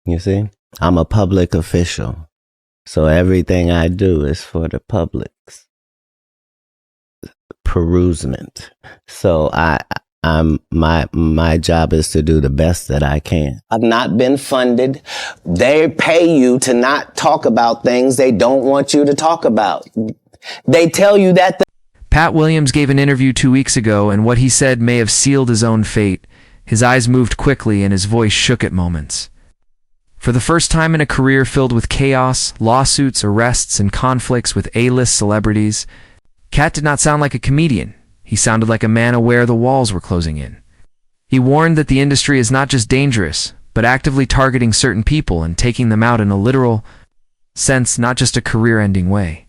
You see, I'm a public official, so everything I do is for the public's perusement. So my job is to do the best that I can. I've not been funded. They pay you to not talk about things they don't want you to talk about. They tell you that. Katt Williams gave an interview 2 weeks ago, and what he said may have sealed his own fate. His eyes moved quickly and his voice shook at moments. For the first time in a career filled with chaos, lawsuits, arrests, and conflicts with A-list celebrities, Katt did not sound like a comedian. He sounded like a man aware the walls were closing in. He warned that the industry is not just dangerous, but actively targeting certain people and taking them out in a literal sense, not just a career-ending way.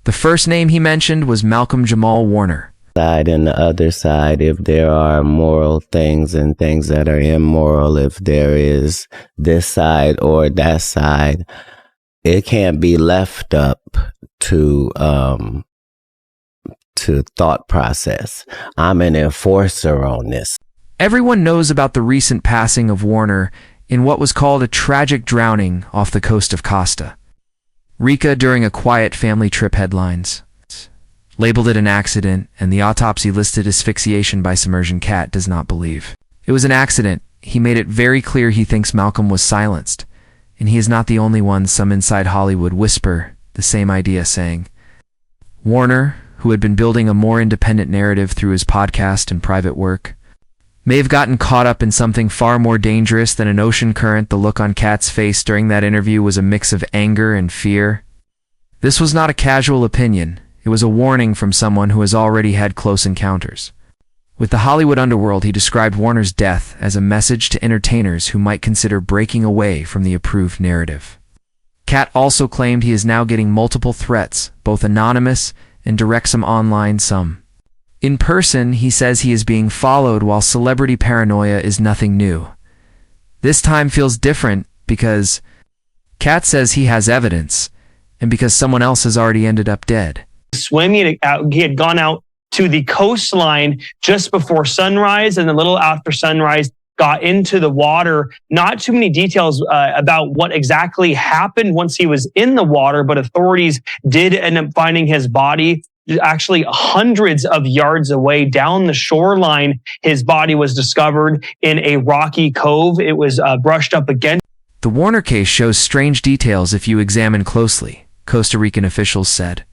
The first name he mentioned was Malcolm Jamal Warner. Side and the other side, if there are moral things and things that are immoral, if there is this side or that side, it can't be left up to thought process. I'm an enforcer on this. Everyone knows about the recent passing of Warner in what was called a tragic drowning off the coast of Costa Rica during a quiet family trip. Headlines labeled it an accident, and the autopsy listed asphyxiation by submersion. Katt does not believe it was an accident. He made it very clear he thinks Malcolm was silenced, and he is not the only one. Some inside Hollywood whisper the same idea, saying Warner, who had been building a more independent narrative through his podcast and private work, may have gotten caught up in something far more dangerous than an ocean current. The look on Katt's face during that interview was a mix of anger and fear. This was not a casual opinion. It was a warning from someone who has already had close encounters with the Hollywood underworld. He described Warner's death as a message to entertainers who might consider breaking away from the approved narrative. Katt also claimed he is now getting multiple threats, both anonymous and direct, some online, some in person. He says he is being followed, while celebrity paranoia is nothing new. This time feels different because Katt says he has evidence, and because someone else has already ended up dead. Swimming, he had gone out to the coastline just before sunrise, and a little after sunrise got into the water. Not too many details about what exactly happened once he was in the water, but authorities did end up finding his body actually hundreds of yards away down the shoreline. His body was discovered in a rocky cove. It was brushed up against. The Warner case shows strange details if you examine closely, Costa Rican officials said.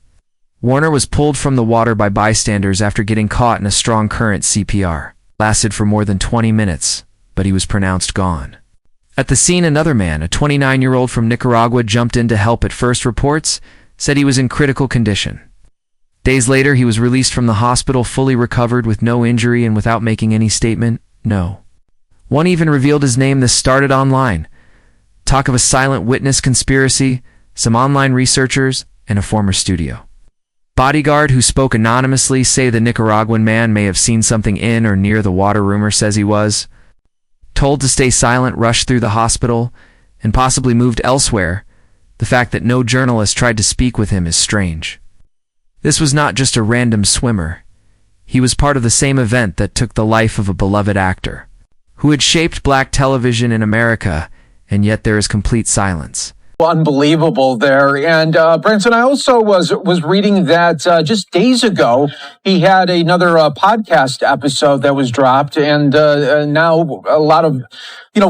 Warner was pulled from the water by bystanders after getting caught in a strong current. CPR lasted for more than 20 minutes, but he was pronounced gone. At the scene, another man, a 29-year-old from Nicaragua, jumped in to help. At first, reports said he was in critical condition. Days later, he was released from the hospital fully recovered with no injury and without making any statement. No. One even revealed his name. This started online. Talk of a silent witness conspiracy, some online researchers, and a former studio bodyguard who spoke anonymously say the Nicaraguan man may have seen something in or near the water. Rumor says he was told to stay silent, rushed through the hospital, and possibly moved elsewhere. The fact that no journalist tried to speak with him is strange. This was not just a random swimmer. He was part of the same event that took the life of a beloved actor who had shaped black television in America, and yet there is complete silence. Unbelievable there. And Branson, I also was reading that just days ago, he had another podcast episode that was dropped, and now a lot of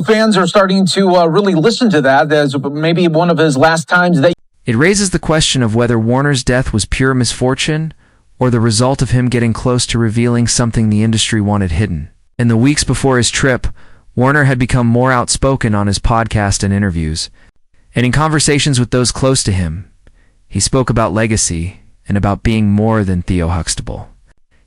fans are starting to really listen to that as maybe one of his last times. It raises the question of whether Warner's death was pure misfortune or the result of him getting close to revealing something the industry wanted hidden. In the weeks before his trip, Warner had become more outspoken on his podcast and interviews, and in conversations with those close to him, he spoke about legacy and about being more than Theo Huxtable.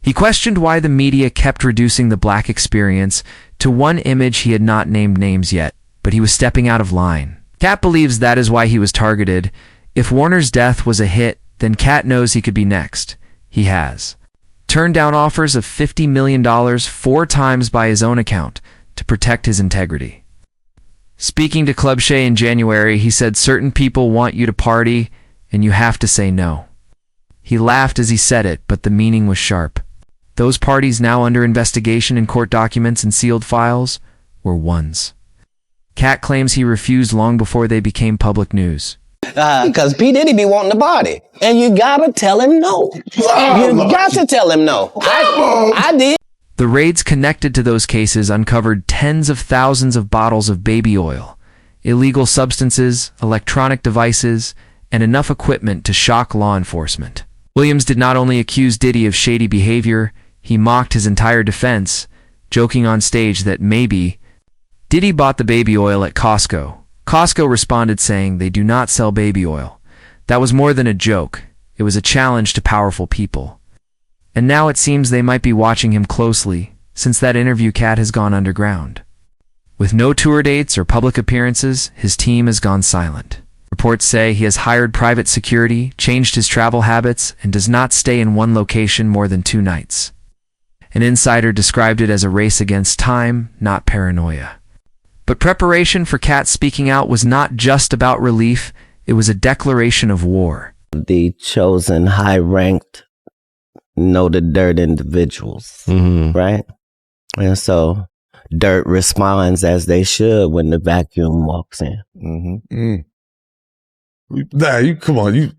He questioned why the media kept reducing the black experience to one image. He had not named names yet, but he was stepping out of line. Katt believes that is why he was targeted. If Warner's death was a hit, then Katt knows he could be next. He has turned down offers of $50 million 4 times by his own account to protect his integrity. Speaking to Club Shay in January, he said certain people want you to party and you have to say no. He laughed as he said it, but the meaning was sharp. Those parties now under investigation in court documents and sealed files were ones Katt claims he refused long before they became public news. Because P. Diddy be wanting the body. And you gotta tell him no. You got to tell him no. I did. The raids connected to those cases uncovered tens of thousands of bottles of baby oil, illegal substances, electronic devices, and enough equipment to shock law enforcement. Williams did not only accuse Diddy of shady behavior, he mocked his entire defense, joking on stage that maybe Diddy bought the baby oil at Costco. Costco responded saying they do not sell baby oil. That was more than a joke. It was a challenge to powerful people. And now it seems they might be watching him closely, since that interview Katt has gone underground. With no tour dates or public appearances, his team has gone silent. Reports say he has hired private security, changed his travel habits, and does not stay in one location more than 2 nights. An insider described it as a race against time, not paranoia. But preparation for Katt speaking out was not just about relief, it was a declaration of war. The chosen high-ranked, know the dirt individuals, right? And so dirt responds as they should when the vacuum walks in. Nah, you come on.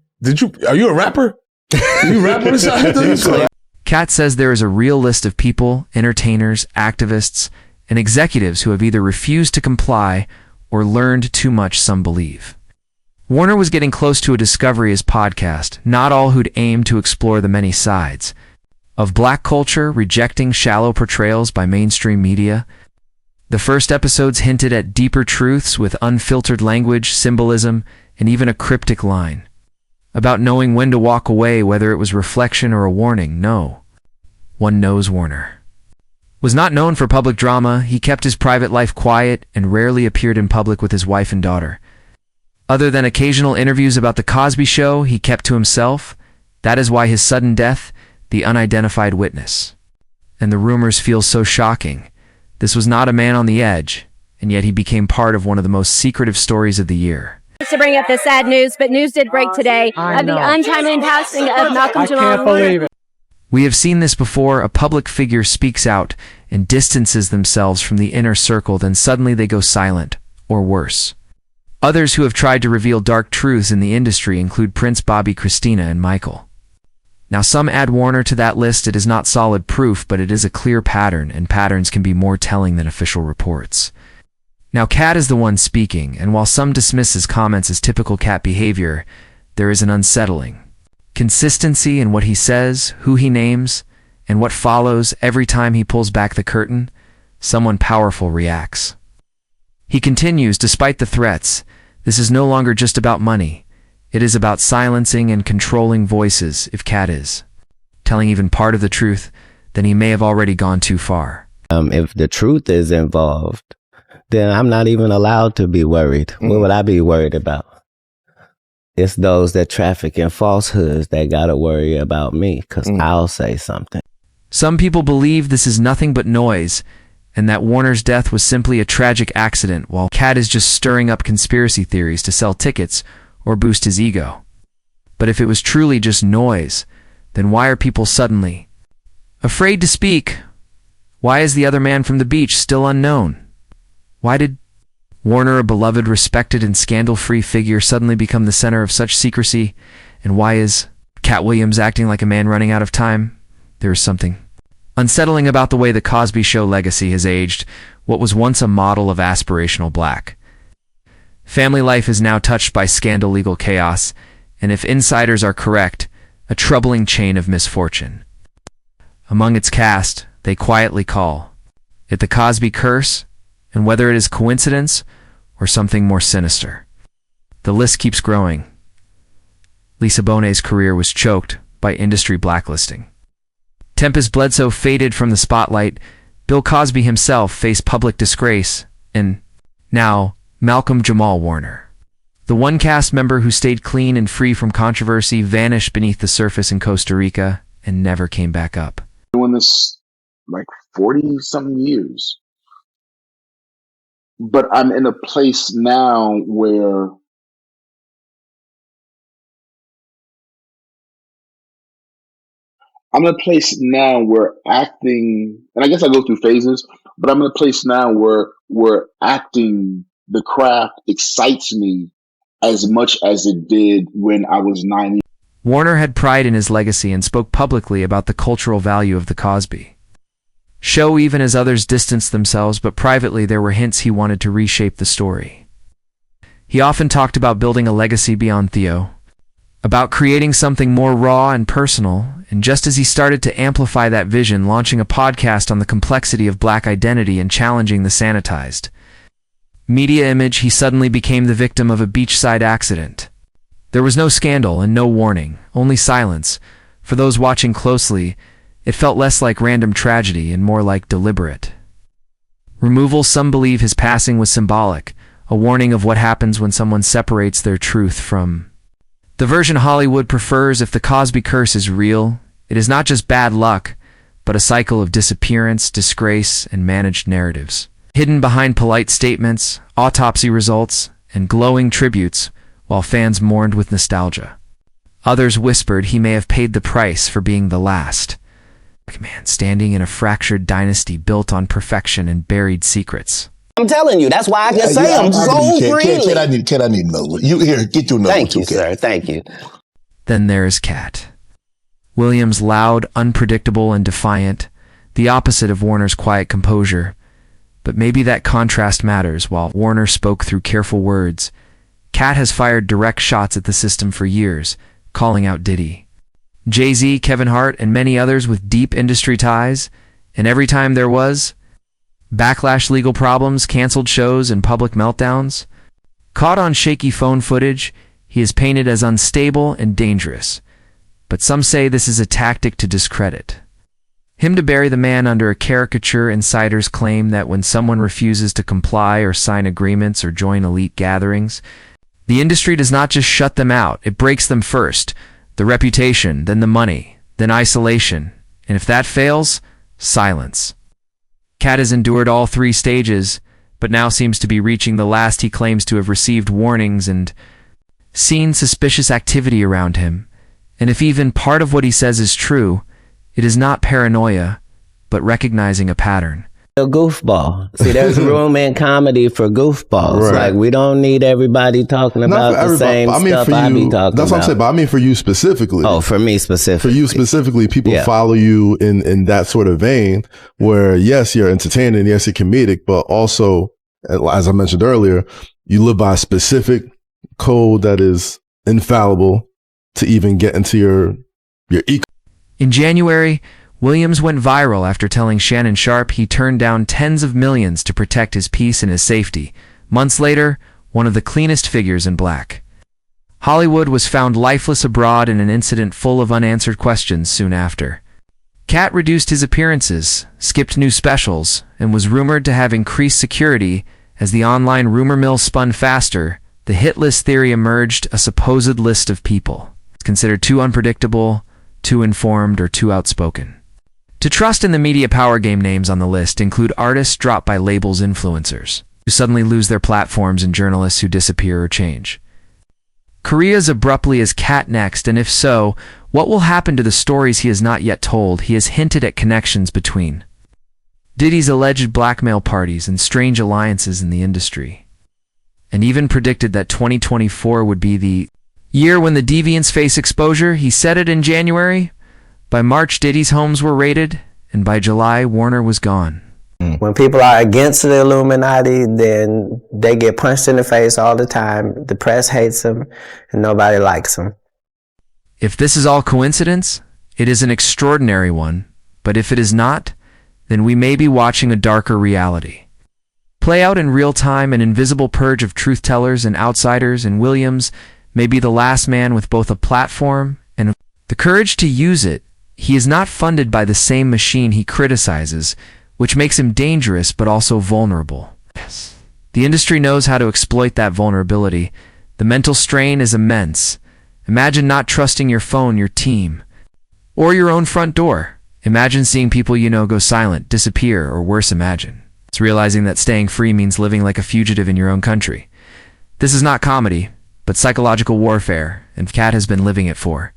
Are you a rapper? You rapper inside? Katt says there is a real list of people, entertainers, activists, and executives who have either refused to comply or learned too much, some believe. Warner was getting close to a Discovery as podcast, not all who'd aimed to explore the many sides of black culture, rejecting shallow portrayals by mainstream media. The first episodes hinted at deeper truths with unfiltered language, symbolism, and even a cryptic line about knowing when to walk away, whether it was reflection or a warning. No one knows Warner was not known for public drama. He kept his private life quiet and rarely appeared in public with his wife and daughter. Other than occasional interviews about The Cosby Show, he kept to himself. That is why his sudden death, the unidentified witness, and the rumors feel so shocking. This was not a man on the edge, and yet he became part of one of the most secretive stories of the year. To bring up the sad news, but news did break today of the untimely passing of Malcolm Jamal. I can't believe it. We have seen this before. A public figure speaks out and distances themselves from the inner circle, then suddenly they go silent, or worse. Others who have tried to reveal dark truths in the industry include Prince, Bobby, Christina, and Michael. Now some add Warner to that list. It is not solid proof, but it is a clear pattern, and patterns can be more telling than official reports. Now Katt is the one speaking, and while some dismiss his comments as typical Katt behavior, there is an unsettling consistency in what he says, who he names, and what follows. Every time he pulls back the curtain, someone powerful reacts. He continues, despite the threats, this is no longer just about money. It is about silencing and controlling voices. If Katt is telling even part of the truth, then he may have already gone too far. If the truth is involved, then I'm not even allowed to be worried. What would I be worried about? It's those that traffic in falsehoods that gotta worry about me, because I'll say something. Some people believe this is nothing but noise, and that Warner's death was simply a tragic accident, while Katt is just stirring up conspiracy theories to sell tickets or boost his ego. But if it was truly just noise, then why are people suddenly afraid to speak? Why is the other man from the beach still unknown? Why did Warner, a beloved, respected, and scandal-free figure, suddenly become the center of such secrecy? And why is Katt Williams acting like a man running out of time? There is something unsettling about the way The Cosby Show legacy has aged, what was once a model of aspirational black. Family life is now touched by scandal, legal chaos, and if insiders are correct, a troubling chain of misfortune. Among its cast, they quietly call it the Cosby curse, and whether it is coincidence or something more sinister, the list keeps growing. Lisa Bonet's career was choked by industry blacklisting. Tempest Bledsoe faded from the spotlight. Bill Cosby himself faced public disgrace. And now, Malcolm Jamal Warner, the one cast member who stayed clean and free from controversy, vanished beneath the surface in Costa Rica and never came back up. Doing this like 40-something years. But I'm in a place now where acting, and I guess I go through phases, but I'm in a place now where acting the craft excites me as much as it did when I was 9. Warner had pride in his legacy and spoke publicly about the cultural value of the Cosby Show even as others distanced themselves, but privately there were hints he wanted to reshape the story. He often talked about building a legacy beyond Theo, about creating something more raw and personal, and just as he started to amplify that vision, launching a podcast on the complexity of Black identity and challenging the sanitized media image, he suddenly became the victim of a beachside accident. There was no scandal and no warning, only silence. For those watching closely, it felt less like random tragedy and more like deliberate removal. Some believe his passing was symbolic, a warning of what happens when someone separates their truth from the version Hollywood prefers. If the Cosby curse is real, it is not just bad luck, but a cycle of disappearance, disgrace, and managed narratives, hidden behind polite statements, autopsy results, and glowing tributes, while fans mourned with nostalgia. Others whispered he may have paid the price for being the last man standing in a fractured dynasty built on perfection and buried secrets. I'm telling you, that's why I can say I'm so freely. Kid, I need another one. You here, get you another one. Thank you, sir. Thank you. Then there's Katt Williams, loud, unpredictable, and defiant, the opposite of Warner's quiet composure. But maybe that contrast matters. While Warner spoke through careful words, Katt has fired direct shots at the system for years, calling out Diddy, Jay-Z, Kevin Hart, and many others with deep industry ties. And every time there was backlash, legal problems, canceled shows, and public meltdowns, caught on shaky phone footage, he is painted as unstable and dangerous. But some say this is a tactic to discredit him, to bury the man under a caricature. Insiders claim that when someone refuses to comply or sign agreements or join elite gatherings, the industry does not just shut them out, it breaks them first. The reputation, then the money, then isolation, and if that fails, silence. Katt has endured all three stages, but now seems to be reaching the last. He claims to have received warnings and seen suspicious activity around him. And if even part of what he says is true, it is not paranoia, but recognizing a pattern. A goofball. See, there's room in comedy for goofballs. Right. Like, we don't need everybody talking about the same stuff I be talking about. That's what I'm saying, but I mean for you specifically. Oh, for me specifically. For you specifically, people follow you in that sort of vein where, yes, you're entertaining, yes, you're comedic, but also, as I mentioned earlier, you live by a specific code that is infallible to even get into your ecosystem. In January, Williams went viral after telling Shannon Sharpe he turned down tens of millions to protect his peace and his safety. Months later, one of the cleanest figures in Black Hollywood was found lifeless abroad in an incident full of unanswered questions soon after. Katt reduced his appearances, skipped new specials, and was rumored to have increased security. As the online rumor mill spun faster, the hit list theory emerged, a supposed list of people considered too unpredictable, too informed, or too outspoken to trust in the media power game. Names on the list include artists dropped by labels, influencers who suddenly lose their platforms, and journalists who disappear or change careers abruptly. Is Katt next? And if so, what will happen to the stories he has not yet told? He has hinted at connections between Diddy's alleged blackmail parties and strange alliances in the industry, and even predicted that 2024 would be the year when the deviants face exposure. He said it in January. By March, Diddy's homes were raided, and by July, Warner was gone. When people are against the Illuminati, then they get punched in the face all the time. The press hates them, and nobody likes them. If this is all coincidence, it is an extraordinary one. But if it is not, then we may be watching a darker reality play out in real time, an invisible purge of truth-tellers and outsiders. And Williams may be the last man with both a platform and the courage to use it. He is not funded by the same machine he criticizes, which makes him dangerous but also vulnerable. Yes. The industry knows how to exploit that vulnerability. The mental strain is immense. Imagine not trusting your phone, your team, or your own front door. Imagine seeing people you know go silent, disappear, or worse, imagine it's realizing that staying free means living like a fugitive in your own country. This is not comedy, but psychological warfare, and Katt has been living it for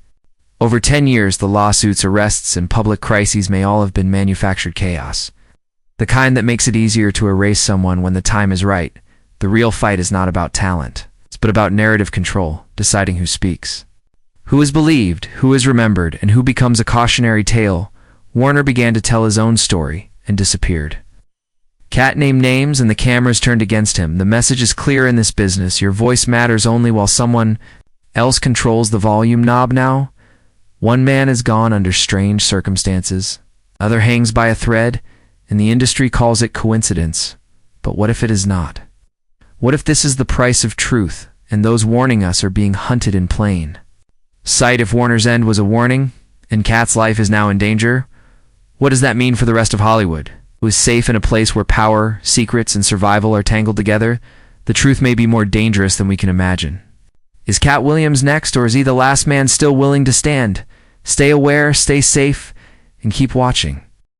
over 10 years. The lawsuits, arrests, and public crises may all have been manufactured chaos. The kind that makes it easier to erase someone when the time is right, The real fight is not about talent, but about narrative control, deciding who speaks, who is believed, who is remembered, and who becomes a cautionary tale. Warner began to tell his own story and disappeared. Katt named names and the cameras turned against him. The message is clear in this business. Your voice matters only while someone else controls the volume knob now. One man is gone under strange circumstances. Other hangs by a thread, and the industry calls it coincidence. But what if it is not? What if this is the price of truth, and those warning us are being hunted in plain sight? If Warner's end was a warning, and Katt's life is now in danger, what does that mean for the rest of Hollywood? Who is safe in a place where power, secrets, and survival are tangled together? The truth may be more dangerous than we can imagine. Is Katt Williams next, or is he the last man still willing to stand? Stay aware, stay safe, and keep watching.